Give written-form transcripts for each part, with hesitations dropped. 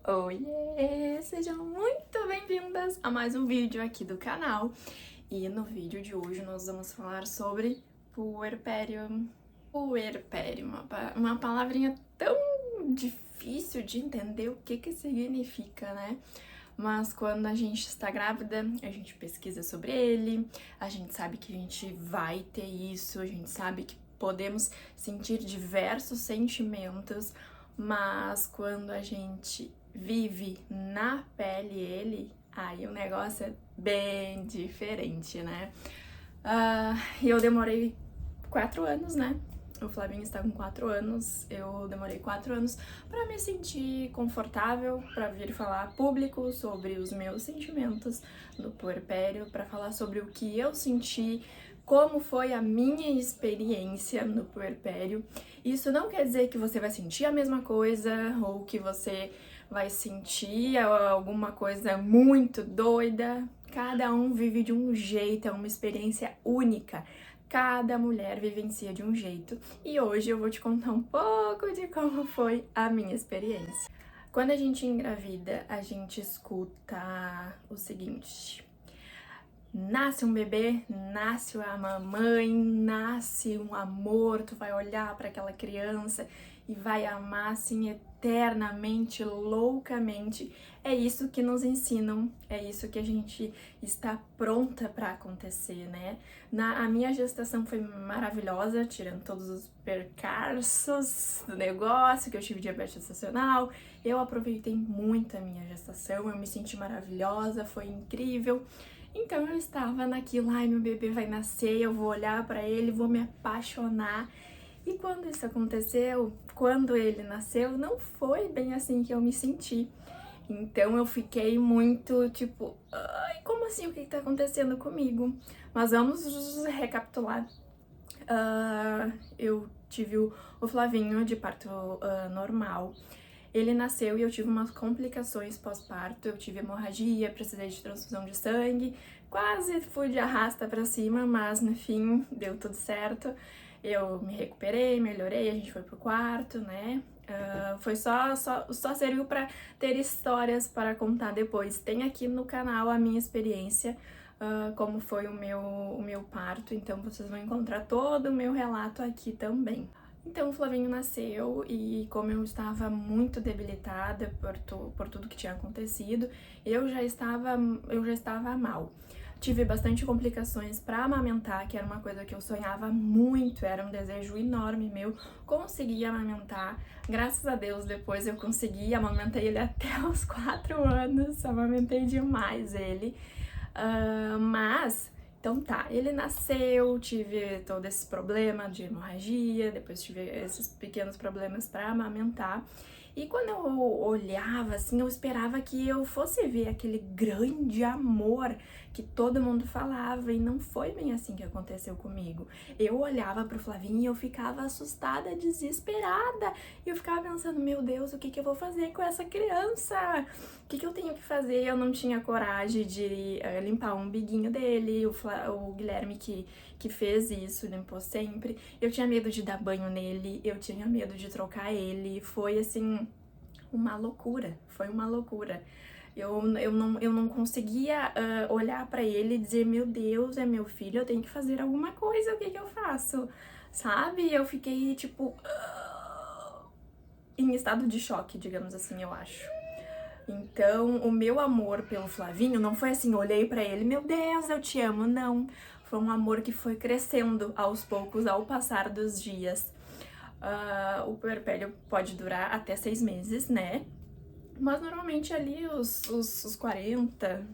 Oiê! Sejam muito bem-vindas a mais um vídeo aqui do canal. E no vídeo de hoje nós vamos falar sobre puerpério. Puerpério, uma palavrinha tão difícil de entender o que significa, né? Mas quando a gente está grávida, a gente pesquisa sobre ele, a gente sabe que a gente vai ter isso, a gente sabe que podemos sentir diversos sentimentos, mas quando a gente vive na pele ele, aí o negócio é bem diferente, né? E eu demorei 4 anos, né? O Flavinho está com 4 anos, eu demorei 4 anos para me sentir confortável, para vir falar público sobre os meus sentimentos no puerpério, para falar sobre o que eu senti, como foi a minha experiência no puerpério. Isso não quer dizer que você vai sentir a mesma coisa ou que você vai sentir alguma coisa muito doida. Cada um vive de um jeito, é uma experiência única. Cada mulher vivencia de um jeito e hoje eu vou te contar um pouco de como foi a minha experiência. Quando a gente engravida, a gente escuta o seguinte: nasce um bebê, nasce a mamãe, nasce um amor, tu vai olhar para aquela criança e vai amar assim eternamente, loucamente. É isso que nos ensinam, é isso que a gente está pronta para acontecer, né? A minha gestação foi maravilhosa, tirando todos os percalços do negócio, que eu tive diabetes gestacional. Eu aproveitei muito a minha gestação, eu me senti maravilhosa, foi incrível. Então eu estava naquilo, ai, meu bebê vai nascer, eu vou olhar para ele, vou me apaixonar. E quando isso aconteceu, quando ele nasceu, não foi bem assim que eu me senti. Então eu fiquei muito tipo, ai, como assim? O que tá acontecendo comigo? Mas vamos recapitular. Eu tive o Flavinho de parto normal. Ele nasceu e eu tive umas complicações pós-parto, eu tive hemorragia, precisei de transfusão de sangue, quase fui de arrasta pra cima, mas no fim deu tudo certo. Eu me recuperei, melhorei, a gente foi pro quarto, né? Foi só serviu pra ter histórias para contar depois. Tem aqui no canal a minha experiência, como foi o meu parto, então vocês vão encontrar todo o meu relato aqui também. Então o Flavinho nasceu e como eu estava muito debilitada por tudo que tinha acontecido, eu já estava mal. Tive bastante complicações para amamentar, que era uma coisa que eu sonhava muito, era um desejo enorme meu, consegui amamentar. Graças a Deus depois eu consegui, amamentei ele até os 4 anos, amamentei demais ele. Mas então tá, ele nasceu, tive todo esse problema de hemorragia, depois tive esses pequenos problemas para amamentar. E quando eu olhava assim, eu esperava que eu fosse ver aquele grande amor que todo mundo falava, e não foi bem assim que aconteceu comigo. Eu olhava pro Flavinho e eu ficava assustada, desesperada. E eu ficava pensando, meu Deus, o que eu vou fazer com essa criança? O que eu tenho que fazer? Eu não tinha coragem de limpar o umbiguinho dele, o Guilherme que fez isso, limpou sempre. Eu tinha medo de dar banho nele, eu tinha medo de trocar ele. Foi assim, uma loucura, foi uma loucura. Eu não conseguia olhar pra ele e dizer, meu Deus, é meu filho, eu tenho que fazer alguma coisa, o que eu faço? Sabe? Eu fiquei, tipo, em estado de choque, digamos assim, eu acho. Então, o meu amor pelo Flavinho não foi assim, olhei pra ele, meu Deus, eu te amo, não. Foi um amor que foi crescendo aos poucos, ao passar dos dias. O puerpério pode durar até 6 meses, né? Mas normalmente ali os 40,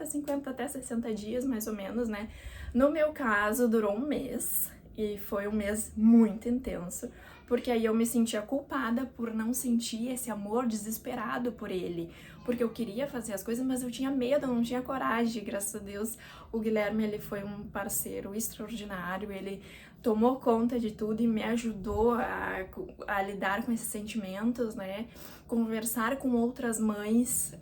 50 até 60 dias, mais ou menos, né? No meu caso, durou um mês. E foi um mês muito intenso, porque aí eu me sentia culpada por não sentir esse amor desesperado por ele, porque eu queria fazer as coisas, mas eu tinha medo, eu não tinha coragem. Graças a Deus, o Guilherme, ele foi um parceiro extraordinário, ele tomou conta de tudo e me ajudou a lidar com esses sentimentos, né? Conversar com outras mães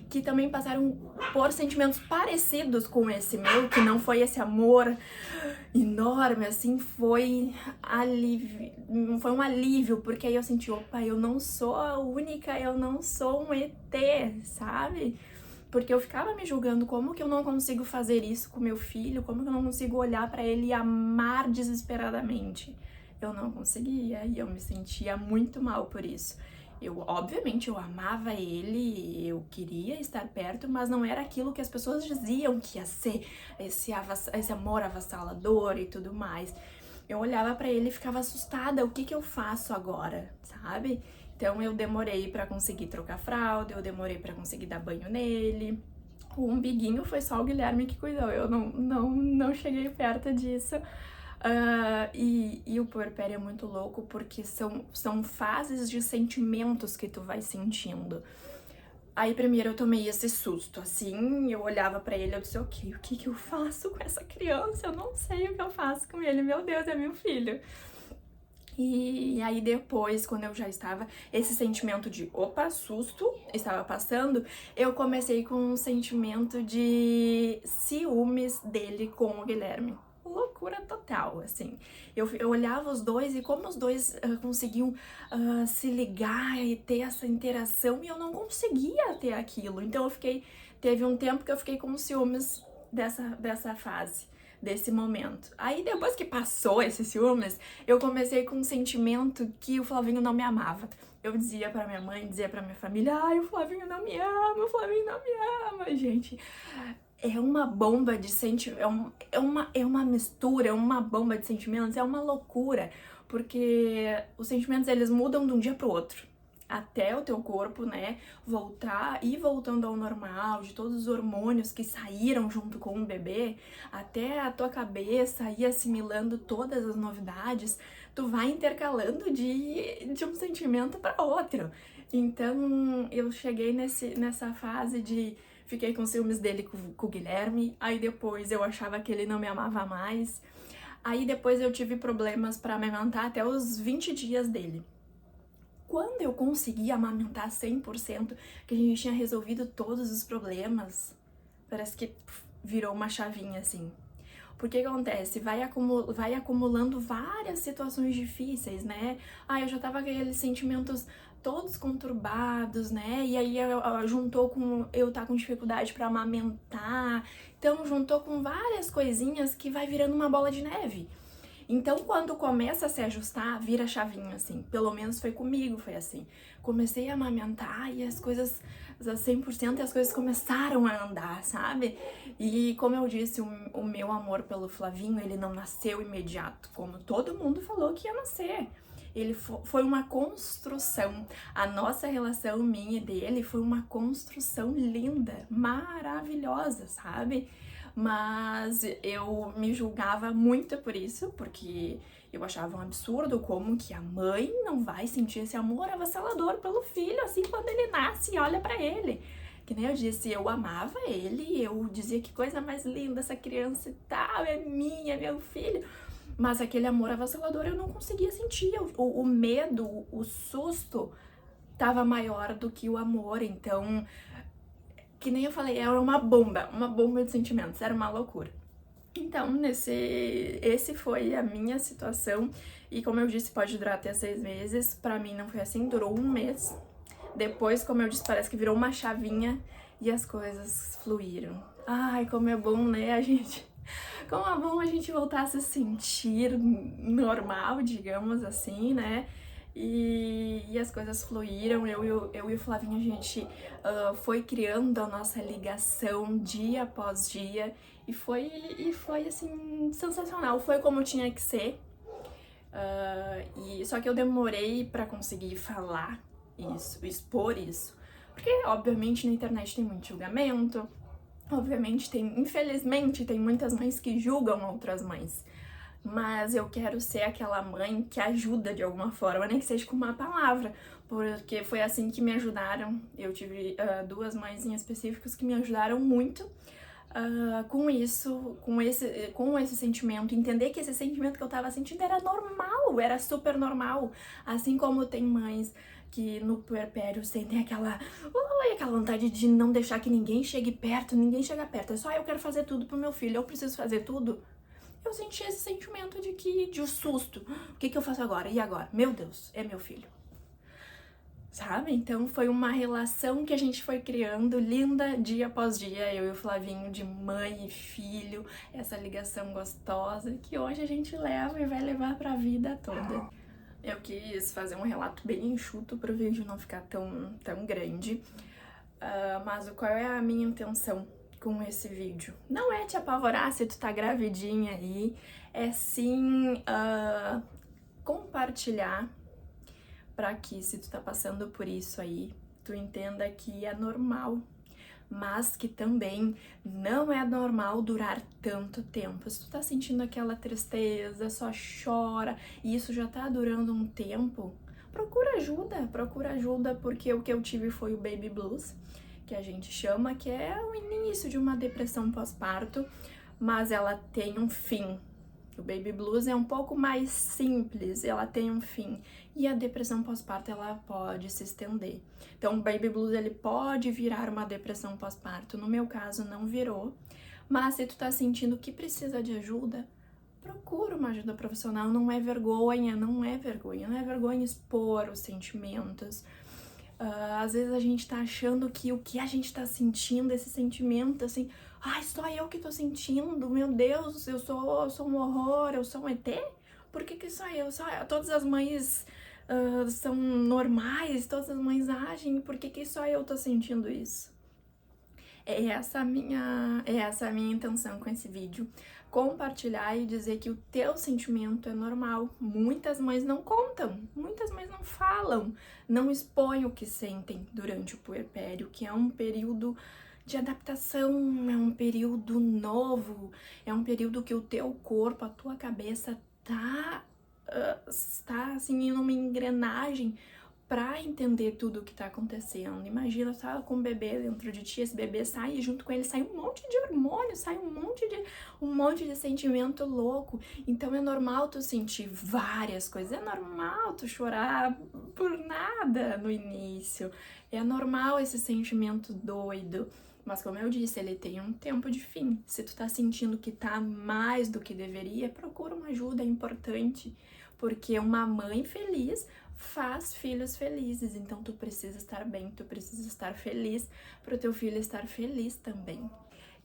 que também passaram por sentimentos parecidos com esse meu, que não foi esse amor enorme, assim, foi um alívio, porque aí eu senti, opa, eu não sou a única, eu não sou um ET, sabe? Porque eu ficava me julgando, como que eu não consigo fazer isso com meu filho, como que eu não consigo olhar pra ele e amar desesperadamente. Eu não conseguia e eu me sentia muito mal por isso. Obviamente, eu amava ele, eu queria estar perto, mas não era aquilo que as pessoas diziam que ia ser, esse amor avassalador e tudo mais. Eu olhava pra ele e ficava assustada, o que eu faço agora, sabe? Então eu demorei pra conseguir trocar fralda, eu demorei pra conseguir dar banho nele. O umbiguinho foi só o Guilherme que cuidou, eu não cheguei perto disso. E o puerpério é muito louco porque são fases de sentimentos que tu vai sentindo. Aí primeiro eu tomei esse susto, assim, eu olhava pra ele, eu disse, ok, o que eu faço com essa criança? Eu não sei o que eu faço com ele, meu Deus, é meu filho. E aí depois, quando eu já estava, esse sentimento de, opa, susto, estava passando, eu comecei com um sentimento de ciúmes dele com o Guilherme. Loucura total, assim. Eu olhava os dois e como os dois conseguiam se ligar e ter essa interação e eu não conseguia ter aquilo. Então teve um tempo que eu fiquei com ciúmes dessa fase, desse momento. Aí depois que passou esses ciúmes, eu comecei com um sentimento que o Flavinho não me amava. Eu dizia pra minha mãe, dizia pra minha família, ai, o Flavinho não me ama, o Flavinho não me ama, gente. É uma bomba de sentimentos, é uma mistura, é uma bomba de sentimentos, é uma loucura, porque os sentimentos, eles mudam de um dia pro outro, até o teu corpo, né, voltando ao normal, de todos os hormônios que saíram junto com o bebê, até a tua cabeça ir assimilando todas as novidades, tu vai intercalando de um sentimento para outro. Então, eu cheguei nessa fase de fiquei com ciúmes dele com o Guilherme, aí depois eu achava que ele não me amava mais, aí depois eu tive problemas para amamentar até os 20 dias dele. Quando eu consegui amamentar 100%, que a gente tinha resolvido todos os problemas, parece que virou uma chavinha assim. Porque que acontece? Vai acumulando várias situações difíceis, né? Eu já tava com aqueles sentimentos todos conturbados, né? E aí juntou com eu tá com dificuldade para amamentar. Então juntou com várias coisinhas que vai virando uma bola de neve. Então, quando começa a se ajustar, vira chavinha, assim. Pelo menos foi comigo, foi assim. Comecei a amamentar e as coisas, 100%, e as coisas começaram a andar, sabe? E como eu disse, o meu amor pelo Flavinho, ele não nasceu imediato, como todo mundo falou que ia nascer. Ele foi uma construção. A nossa relação, minha e dele, foi uma construção linda, maravilhosa, sabe? Mas eu me julgava muito por isso, porque eu achava um absurdo como que a mãe não vai sentir esse amor avassalador pelo filho, assim, quando ele nasce e olha pra ele. Que nem eu disse, eu amava ele, eu dizia que coisa mais linda essa criança e tal, é minha, é meu filho. Mas aquele amor avassalador eu não conseguia sentir, o medo, o susto tava maior do que o amor, então, que nem eu falei, era uma bomba de sentimentos, era uma loucura. Então, esse foi a minha situação, e como eu disse, pode durar até 6 meses, pra mim não foi assim, durou 1 mês. Depois, como eu disse, parece que virou uma chavinha e as coisas fluíram. Ai, como é bom, né, a gente... Como é bom a gente voltar a se sentir normal, digamos assim, né? E as coisas fluíram, eu e o Flavinho, a gente foi criando a nossa ligação dia após dia e foi assim, sensacional, foi como tinha que ser. Só que eu demorei pra conseguir falar isso, expor isso, porque obviamente na internet tem muito julgamento, obviamente infelizmente tem muitas mães que julgam outras mães. Mas eu quero ser aquela mãe que ajuda de alguma forma, nem que seja com uma palavra, porque foi assim que me ajudaram. Eu tive 2 mães em específicos que me ajudaram muito com isso, com esse sentimento, entender que esse sentimento que eu tava sentindo era normal, era super normal. Assim como tem mães que no puerpério sentem aquela vontade de não deixar que ninguém chegue perto, ninguém chega perto. É só eu quero fazer tudo pro meu filho, eu preciso fazer tudo. Eu senti esse sentimento de susto. O que eu faço agora? E agora? Meu Deus, é meu filho. Sabe? Então foi uma relação que a gente foi criando, linda, dia após dia, eu e o Flavinho, de mãe e filho, essa ligação gostosa que hoje a gente leva e vai levar pra vida toda. Eu quis fazer um relato bem enxuto pro vídeo não ficar tão grande, mas qual é a minha intenção com esse vídeo? Não é te apavorar se tu tá gravidinha aí, é sim compartilhar para que, se tu tá passando por isso aí, tu entenda que é normal, mas que também não é normal durar tanto tempo. Se tu tá sentindo aquela tristeza, só chora, e isso já tá durando um tempo, procura ajuda, porque o que eu tive foi o baby blues, que a gente chama, que é o início de uma depressão pós-parto, mas ela tem um fim. O baby blues é um pouco mais simples, ela tem um fim. E a depressão pós-parto, ela pode se estender. Então, o baby blues, ele pode virar uma depressão pós-parto. No meu caso, não virou. Mas se tu tá sentindo que precisa de ajuda, procura uma ajuda profissional. Não é vergonha, não é vergonha expor os sentimentos. Às vezes a gente tá achando que o que a gente tá sentindo, esse sentimento, assim, ai, só eu que tô sentindo, meu Deus, eu sou um horror, eu sou um ET? Por que só eu? Todas as mães são normais, todas as mães agem, por que só eu tô sentindo isso? É essa a minha intenção com esse vídeo. Compartilhar e dizer que o teu sentimento é normal. Muitas mães não contam, muitas mães não falam, não expõem o que sentem durante o puerpério, que é um período de adaptação, é um período novo, é um período que o teu corpo, a tua cabeça está assim em uma engrenagem pra entender tudo o que tá acontecendo. Imagina, você tá com um bebê dentro de ti, esse bebê sai e junto com ele sai um monte de hormônio, sai um monte de sentimento louco. Então é normal tu sentir várias coisas, é normal tu chorar por nada no início, é normal esse sentimento doido. Mas como eu disse, ele tem um tempo de fim. Se tu tá sentindo que tá mais do que deveria, procura uma ajuda, é importante. Porque uma mãe feliz faz filhos felizes, então tu precisa estar bem, tu precisa estar feliz para o teu filho estar feliz também.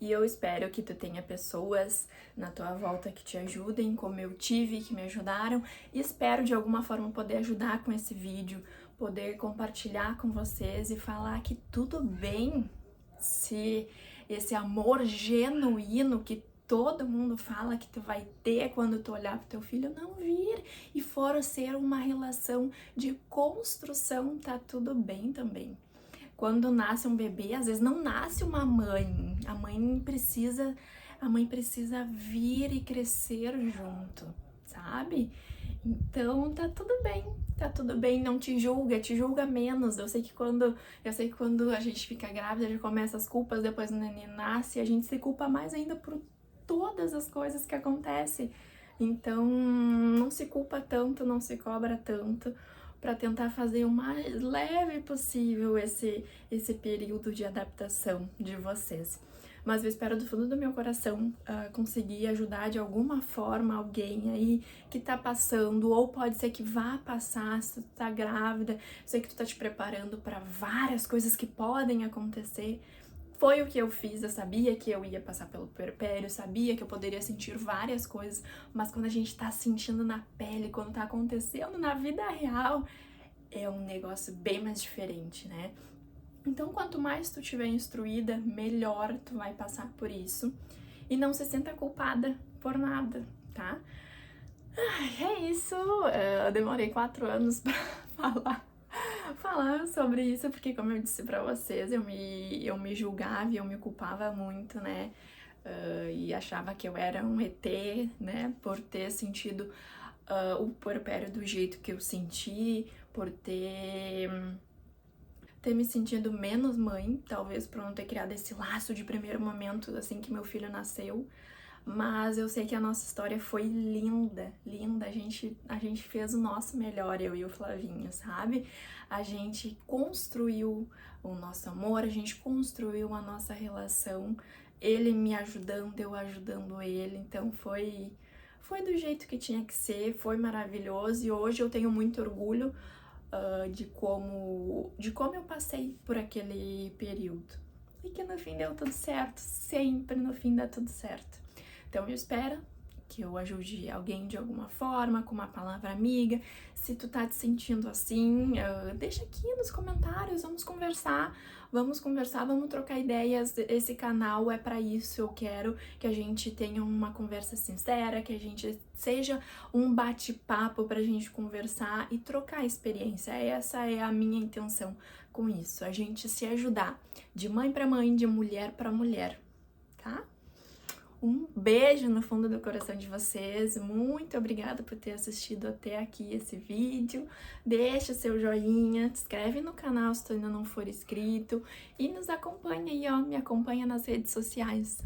E eu espero que tu tenha pessoas na tua volta que te ajudem, como eu tive, que me ajudaram, e espero de alguma forma poder ajudar com esse vídeo, poder compartilhar com vocês e falar que tudo bem se esse amor genuíno que todo mundo fala que tu vai ter quando tu olhar pro teu filho não vir e for ser uma relação de construção, tá tudo bem também. Quando nasce um bebê, às vezes não nasce uma mãe, a mãe precisa vir e crescer junto, sabe? Então tá tudo bem, não te julga menos. Eu sei que quando a gente fica grávida, já começa as culpas, depois o neném nasce, a gente se culpa mais ainda por todas as coisas que acontecem. Então, não se culpa tanto, não se cobra tanto, para tentar fazer o mais leve possível esse período de adaptação de vocês. Mas eu espero do fundo do meu coração conseguir ajudar de alguma forma alguém aí que tá passando, ou pode ser que vá passar se tu tá grávida, sei que tu tá te preparando para várias coisas que podem acontecer. Foi o que eu fiz, eu sabia que eu ia passar pelo puerpério, sabia que eu poderia sentir várias coisas, mas quando a gente tá sentindo na pele, quando tá acontecendo na vida real, é um negócio bem mais diferente, né? Então, quanto mais tu tiver instruída, melhor tu vai passar por isso. E não se sinta culpada por nada, tá? É isso, eu demorei 4 anos pra falar sobre isso, porque como eu disse pra vocês, eu me julgava e eu me culpava muito, né? E achava que eu era um ET, né? Por ter sentido o puerpério do jeito que eu senti, por ter ter me sentido menos mãe, talvez por não ter criado esse laço de primeiro momento assim que meu filho nasceu. Mas eu sei que a nossa história foi linda, linda. A gente fez o nosso melhor, eu e o Flavinho, sabe? A gente construiu o nosso amor, a gente construiu a nossa relação. Ele me ajudando, eu ajudando ele. Então foi do jeito que tinha que ser, foi maravilhoso. E hoje eu tenho muito orgulho de como eu passei por aquele período. E que no fim deu tudo certo, sempre no fim dá tudo certo. Então eu espero que eu ajude alguém de alguma forma, com uma palavra amiga. Se tu tá te sentindo assim, deixa aqui nos comentários, vamos conversar, vamos trocar ideias. Esse canal é pra isso, eu quero que a gente tenha uma conversa sincera, que a gente seja um bate-papo pra gente conversar e trocar experiência. Essa é a minha intenção com isso, a gente se ajudar, de mãe pra mãe, de mulher pra mulher, tá? Um beijo no fundo do coração de vocês, muito obrigada por ter assistido até aqui esse vídeo, deixa seu joinha, se inscreve no canal se tu ainda não for inscrito e nos acompanha aí, ó, me acompanha nas redes sociais.